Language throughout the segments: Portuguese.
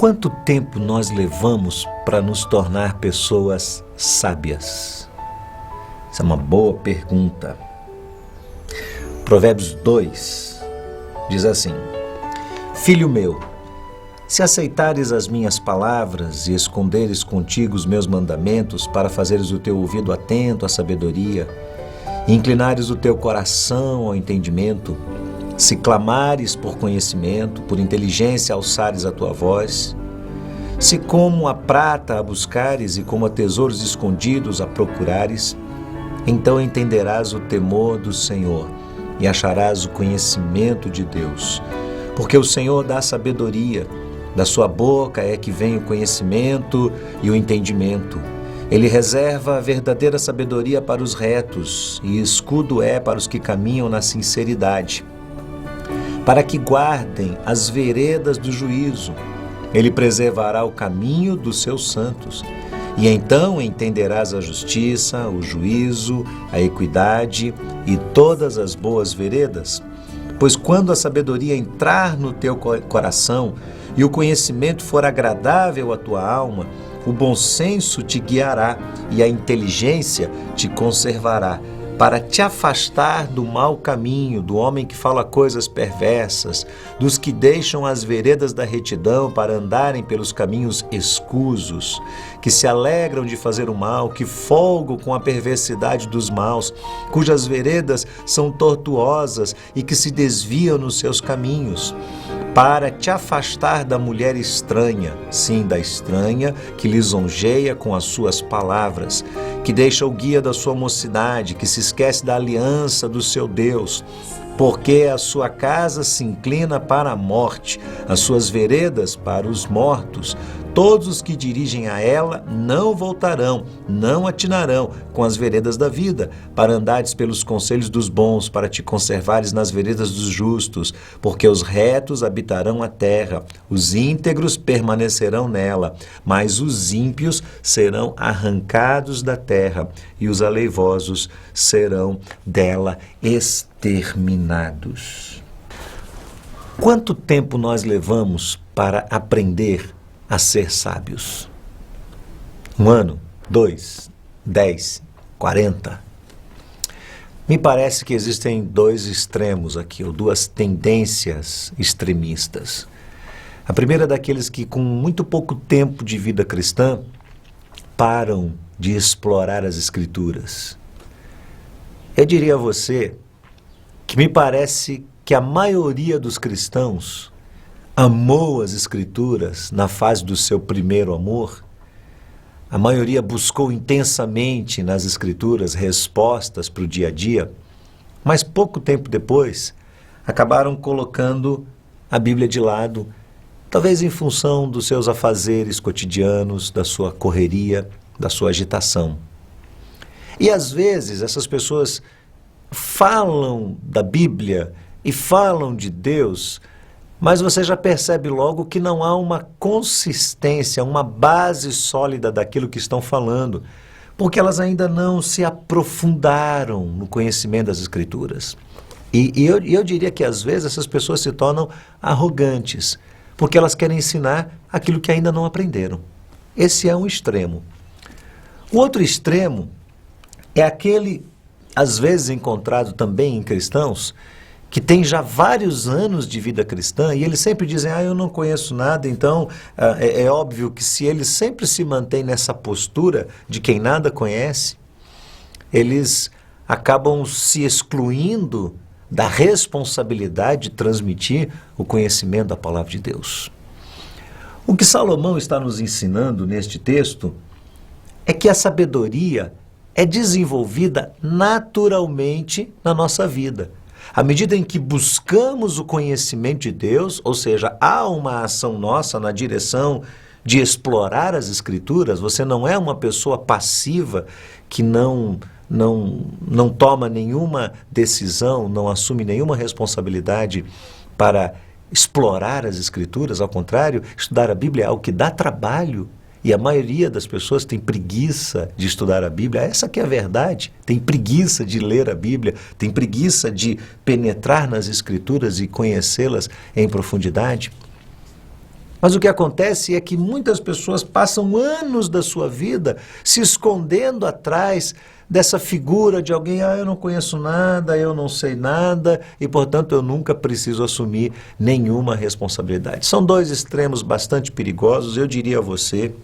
Quanto tempo nós levamos para nos tornar pessoas sábias? Essa é uma boa pergunta. Provérbios 2 diz assim: Filho meu, se aceitares as minhas palavras e esconderes contigo os meus mandamentos para fazeres o teu ouvido atento à sabedoria e inclinares o teu coração ao entendimento, se clamares por conhecimento, por inteligência alçares a tua voz, se como a prata a buscares e como a tesouros escondidos a procurares, então entenderás o temor do Senhor e acharás o conhecimento de Deus. Porque o Senhor dá sabedoria, da sua boca é que vem o conhecimento e o entendimento. Ele reserva a verdadeira sabedoria para os retos e escudo é para os que caminham na sinceridade, para que guardem as veredas do juízo. Ele preservará o caminho dos seus santos. E então entenderás a justiça, o juízo, a equidade e todas as boas veredas. Pois quando a sabedoria entrar no teu coração e o conhecimento for agradável à tua alma, o bom senso te guiará e a inteligência te conservará, para te afastar do mau caminho, do homem que fala coisas perversas, dos que deixam as veredas da retidão para andarem pelos caminhos escusos, que se alegram de fazer o mal, que folgam com a perversidade dos maus, cujas veredas são tortuosas e que se desviam nos seus caminhos, para te afastar da mulher estranha, sim, da estranha, que lisonjeia com as suas palavras, que deixa o guia da sua mocidade, que se esquece da aliança do seu Deus, porque a sua casa se inclina para a morte, as suas veredas para os mortos. Todos os que dirigem a ela não voltarão, não atinarão com as veredas da vida, para andares pelos conselhos dos bons, para te conservares nas veredas dos justos, porque os retos habitarão a terra, os íntegros permanecerão nela, mas os ímpios serão arrancados da terra e os aleivosos serão dela exterminados. Quanto tempo nós levamos para aprender a ser sábios? 1 ano, 2, 10, 40. Me parece que existem dois extremos aqui, ou duas tendências extremistas. A primeira é daqueles que com muito pouco tempo de vida cristã param de explorar as Escrituras. Eu diria a você que me parece que a maioria dos cristãos amou as Escrituras na fase do seu primeiro amor. A maioria buscou intensamente nas Escrituras respostas para o dia a dia, mas pouco tempo depois acabaram colocando a Bíblia de lado, talvez em função dos seus afazeres cotidianos, da sua correria, da sua agitação. E às vezes essas pessoas falam da Bíblia e falam de Deus, mas você já percebe logo que não há uma consistência, uma base sólida daquilo que estão falando, porque elas ainda não se aprofundaram no conhecimento das Escrituras. E eu diria que às vezes essas pessoas se tornam arrogantes, porque elas querem ensinar aquilo que ainda não aprenderam. Esse é um extremo. O outro extremo é aquele, às vezes encontrado também em cristãos, que tem já vários anos de vida cristã e eles sempre dizem, eu não conheço nada, então é óbvio que se eles sempre se mantêm nessa postura de quem nada conhece, eles acabam se excluindo da responsabilidade de transmitir o conhecimento da palavra de Deus. O que Salomão está nos ensinando neste texto é que a sabedoria é desenvolvida naturalmente na nossa vida. À medida em que buscamos o conhecimento de Deus, ou seja, há uma ação nossa na direção de explorar as Escrituras, você não é uma pessoa passiva que não toma nenhuma decisão, não assume nenhuma responsabilidade para explorar as Escrituras. Ao contrário, estudar a Bíblia é algo que dá trabalho. E a maioria das pessoas tem preguiça de estudar a Bíblia. Essa que é a verdade. Tem preguiça de ler a Bíblia, tem preguiça de penetrar nas Escrituras e conhecê-las em profundidade. Mas o que acontece é que muitas pessoas passam anos da sua vida se escondendo atrás dessa figura de alguém, eu não conheço nada, eu não sei nada e, portanto, eu nunca preciso assumir nenhuma responsabilidade. São dois extremos bastante perigosos. Eu diria a você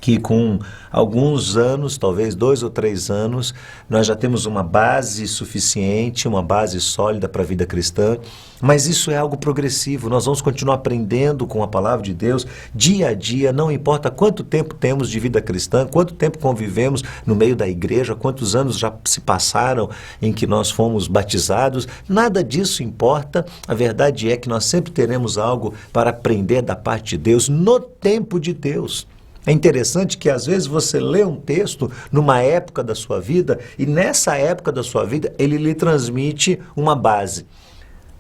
que com alguns anos, talvez 2 ou 3 anos, nós já temos uma base suficiente, uma base sólida para a vida cristã, mas isso é algo progressivo. Nós vamos continuar aprendendo com a palavra de Deus, dia a dia, não importa quanto tempo temos de vida cristã, quanto tempo convivemos no meio da igreja, quantos anos já se passaram em que nós fomos batizados, nada disso importa. A verdade é que nós sempre teremos algo para aprender da parte de Deus no tempo de Deus. É interessante que às vezes você lê um texto numa época da sua vida e nessa época da sua vida ele lhe transmite uma base.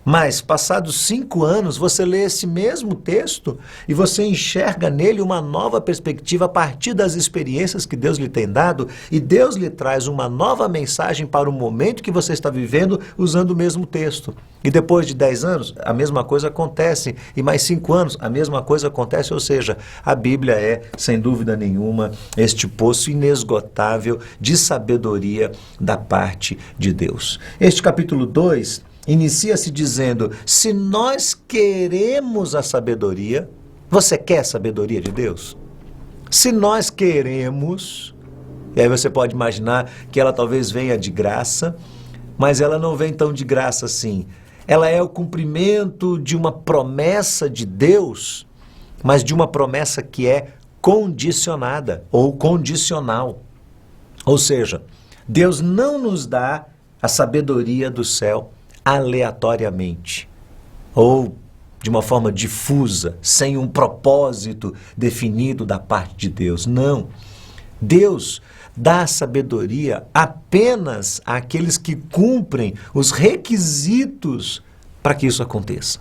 Mas passados 5 anos você lê esse mesmo texto e você enxerga nele uma nova perspectiva a partir das experiências que Deus lhe tem dado e Deus lhe traz uma nova mensagem para o momento que você está vivendo usando o mesmo texto. E depois de 10 anos, a mesma coisa acontece. E mais 5 anos, a mesma coisa acontece. Ou seja, a Bíblia é, sem dúvida nenhuma, este poço inesgotável de sabedoria da parte de Deus. Este capítulo 2 inicia-se dizendo, se nós queremos a sabedoria, você quer a sabedoria de Deus? Se nós queremos, e aí você pode imaginar que ela talvez venha de graça, mas ela não vem tão de graça assim. Ela é o cumprimento de uma promessa de Deus, mas de uma promessa que é condicionada ou condicional. Ou seja, Deus não nos dá a sabedoria do céu aleatoriamente ou de uma forma difusa, sem um propósito definido da parte de Deus. Não. Deus dá sabedoria apenas àqueles que cumprem os requisitos para que isso aconteça.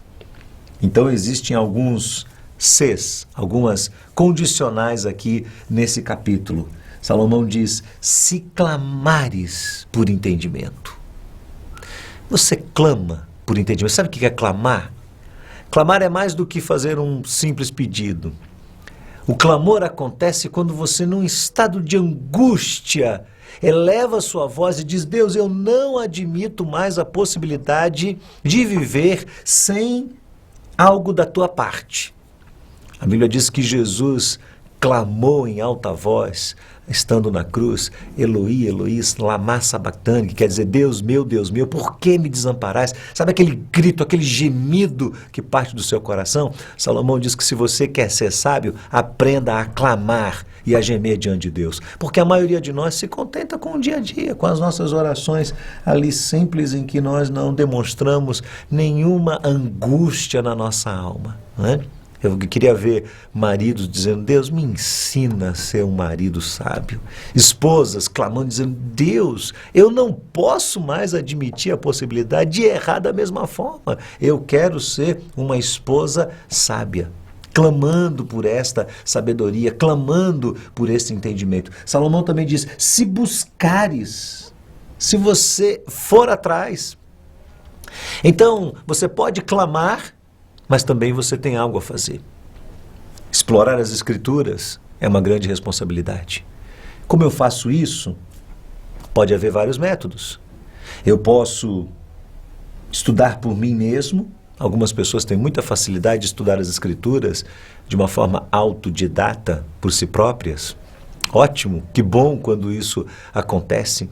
Então existem alguns Cs, algumas condicionais aqui nesse capítulo. Salomão diz, se clamares por entendimento. Você clama por entendimento. Sabe o que é clamar? Clamar é mais do que fazer um simples pedido. O clamor acontece quando você, num estado de angústia, eleva sua voz e diz, Deus, eu não admito mais a possibilidade de viver sem algo da tua parte. A Bíblia diz que Jesus clamou em alta voz, estando na cruz, Eloi, Eloi, lama sabachthani, que quer dizer, Deus meu, por que me desamparais? Sabe aquele grito, aquele gemido que parte do seu coração? Salomão diz que se você quer ser sábio, aprenda a clamar e a gemer diante de Deus. Porque a maioria de nós se contenta com o dia a dia, com as nossas orações ali simples, em que nós não demonstramos nenhuma angústia na nossa alma, não é? Eu queria ver maridos dizendo, Deus, me ensina a ser um marido sábio. Esposas clamando, dizendo, Deus, eu não posso mais admitir a possibilidade de errar da mesma forma. Eu quero ser uma esposa sábia, clamando por esta sabedoria, clamando por este entendimento. Salomão também diz, se buscares, se você for atrás. Então, você pode clamar, mas também você tem algo a fazer. Explorar as Escrituras é uma grande responsabilidade. Como eu faço isso? Pode haver vários métodos. Eu posso estudar por mim mesmo. Algumas pessoas têm muita facilidade de estudar as Escrituras de uma forma autodidata, por si próprias. Ótimo, que bom quando isso acontece.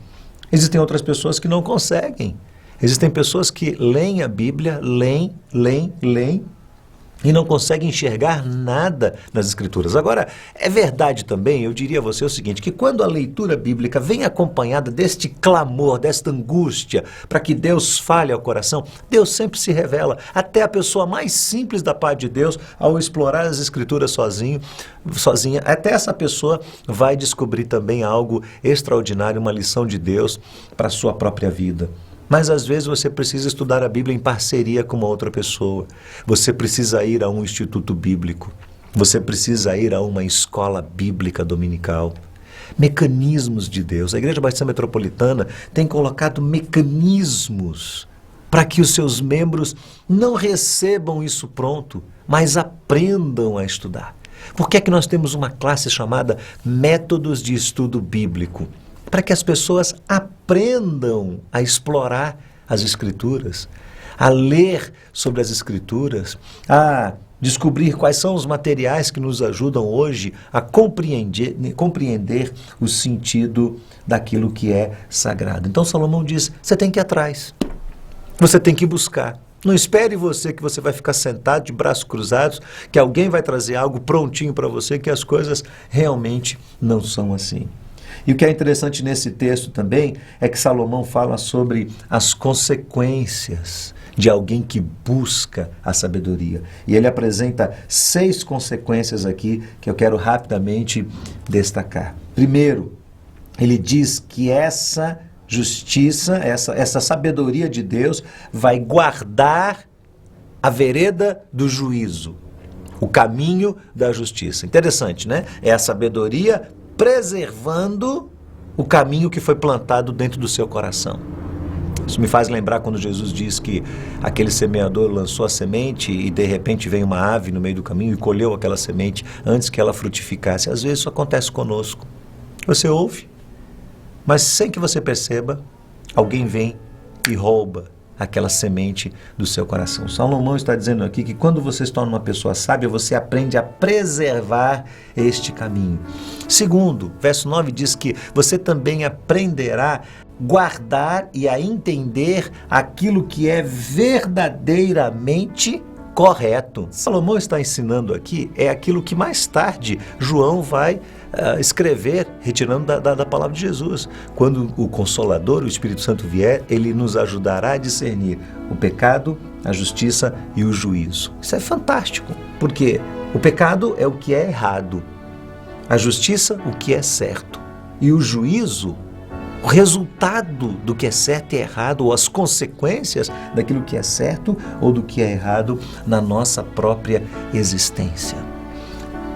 Existem outras pessoas que não conseguem. Existem pessoas que leem a Bíblia, leem e não conseguem enxergar nada nas Escrituras. Agora, é verdade também, eu diria a você o seguinte, que quando a leitura bíblica vem acompanhada deste clamor, desta angústia, para que Deus fale ao coração, Deus sempre se revela. Até a pessoa mais simples da parte de Deus, ao explorar as Escrituras sozinha, até essa pessoa vai descobrir também algo extraordinário, uma lição de Deus para a sua própria vida. Mas às vezes você precisa estudar a Bíblia em parceria com uma outra pessoa. Você precisa ir a um instituto bíblico. Você precisa ir a uma escola bíblica dominical. Mecanismos de Deus. A Igreja Batista Metropolitana tem colocado mecanismos para que os seus membros não recebam isso pronto, mas aprendam a estudar. Por que é que nós temos uma classe chamada Métodos de Estudo Bíblico? Para que as pessoas aprendam a explorar as Escrituras, a ler sobre as Escrituras, a descobrir quais são os materiais que nos ajudam hoje a compreender o sentido daquilo que é sagrado. Então Salomão diz, você tem que ir atrás, você tem que buscar. Não espere você que você vai ficar sentado de braços cruzados, que alguém vai trazer algo prontinho para você, que as coisas realmente não são assim. E o que é interessante nesse texto também é que Salomão fala sobre as consequências de alguém que busca a sabedoria. E ele apresenta 6 consequências aqui que eu quero rapidamente destacar. Primeiro, ele diz que essa justiça, essa sabedoria de Deus vai guardar a vereda do juízo, o caminho da justiça. Interessante, né? É a sabedoria preservando o caminho que foi plantado dentro do seu coração. Isso me faz lembrar quando Jesus diz que aquele semeador lançou a semente e de repente veio uma ave no meio do caminho e colheu aquela semente antes que ela frutificasse. Às vezes isso acontece conosco. Você ouve, mas sem que você perceba, alguém vem e rouba aquela semente do seu coração. Salomão está dizendo aqui que quando você se torna uma pessoa sábia, você aprende a preservar este caminho. Segundo, verso 9 diz que você também aprenderá a guardar e a entender aquilo que é verdadeiramente correto. Salomão está ensinando aqui é aquilo que mais tarde João vai escrever, retirando da palavra de Jesus. Quando o Consolador, o Espírito Santo vier, ele nos ajudará a discernir o pecado, a justiça e o juízo. Isso é fantástico, porque o pecado é o que é errado, a justiça o que é certo e o juízo o resultado do que é certo e errado, ou as consequências daquilo que é certo ou do que é errado na nossa própria existência.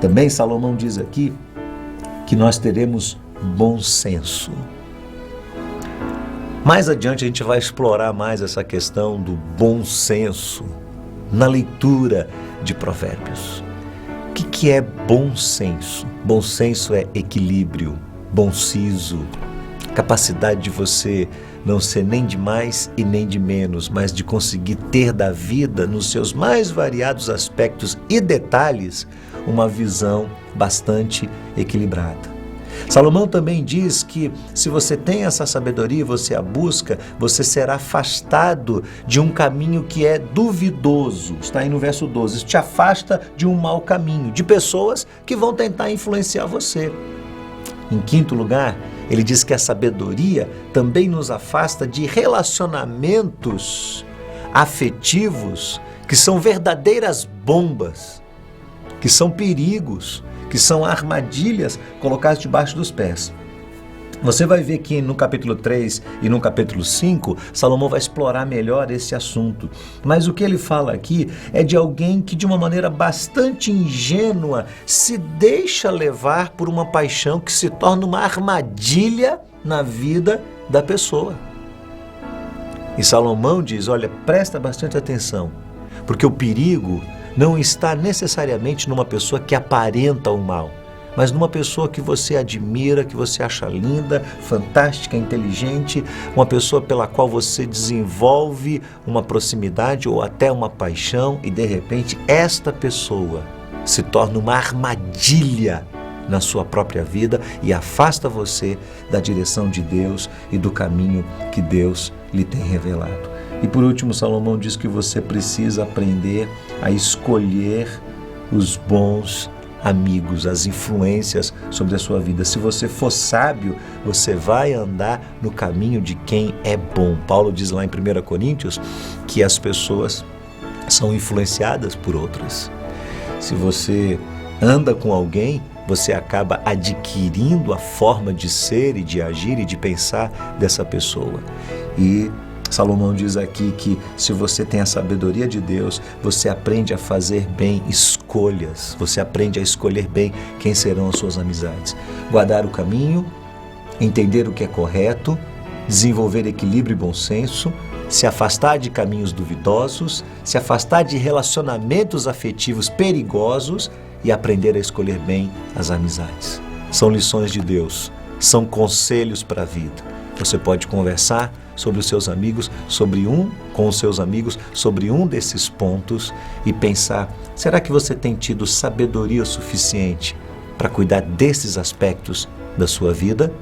Também Salomão diz aqui que nós teremos bom senso. Mais adiante a gente vai explorar mais essa questão do bom senso na leitura de Provérbios. O que é bom senso? Bom senso é equilíbrio, bom siso, capacidade de você não ser nem de mais e nem de menos, mas de conseguir ter da vida, nos seus mais variados aspectos e detalhes, uma visão bastante equilibrada. Salomão também diz que se você tem essa sabedoria, você a busca, você será afastado de um caminho que é duvidoso. Está aí no verso 12. Isso te afasta de um mau caminho, de pessoas que vão tentar influenciar você. Em quinto lugar, ele diz que a sabedoria também nos afasta de relacionamentos afetivos que são verdadeiras bombas, que são perigos, que são armadilhas colocadas debaixo dos pés. Você vai ver que no capítulo 3 e no capítulo 5, Salomão vai explorar melhor esse assunto. Mas o que ele fala aqui é de alguém que de uma maneira bastante ingênua se deixa levar por uma paixão que se torna uma armadilha na vida da pessoa. E Salomão diz, olha, presta bastante atenção, porque o perigo não está necessariamente numa pessoa que aparenta o mal, mas numa pessoa que você admira, que você acha linda, fantástica, inteligente, uma pessoa pela qual você desenvolve uma proximidade ou até uma paixão e de repente esta pessoa se torna uma armadilha na sua própria vida e afasta você da direção de Deus e do caminho que Deus lhe tem revelado. E por último, Salomão diz que você precisa aprender a escolher os bons amigos, as influências sobre a sua vida. Se você for sábio, você vai andar no caminho de quem é bom. Paulo diz lá em 1 Coríntios que as pessoas são influenciadas por outras. Se você anda com alguém, você acaba adquirindo a forma de ser e de agir e de pensar dessa pessoa. E Salomão diz aqui que se você tem a sabedoria de Deus, você aprende a fazer bem escolhas, você aprende a escolher bem quem serão as suas amizades. Guardar o caminho, entender o que é correto, desenvolver equilíbrio e bom senso, se afastar de caminhos duvidosos, se afastar de relacionamentos afetivos perigosos e aprender a escolher bem as amizades. São lições de Deus, são conselhos para a vida. Você pode conversar sobre os seus amigos, com os seus amigos, sobre um desses pontos e pensar, será que você tem tido sabedoria suficiente para cuidar desses aspectos da sua vida?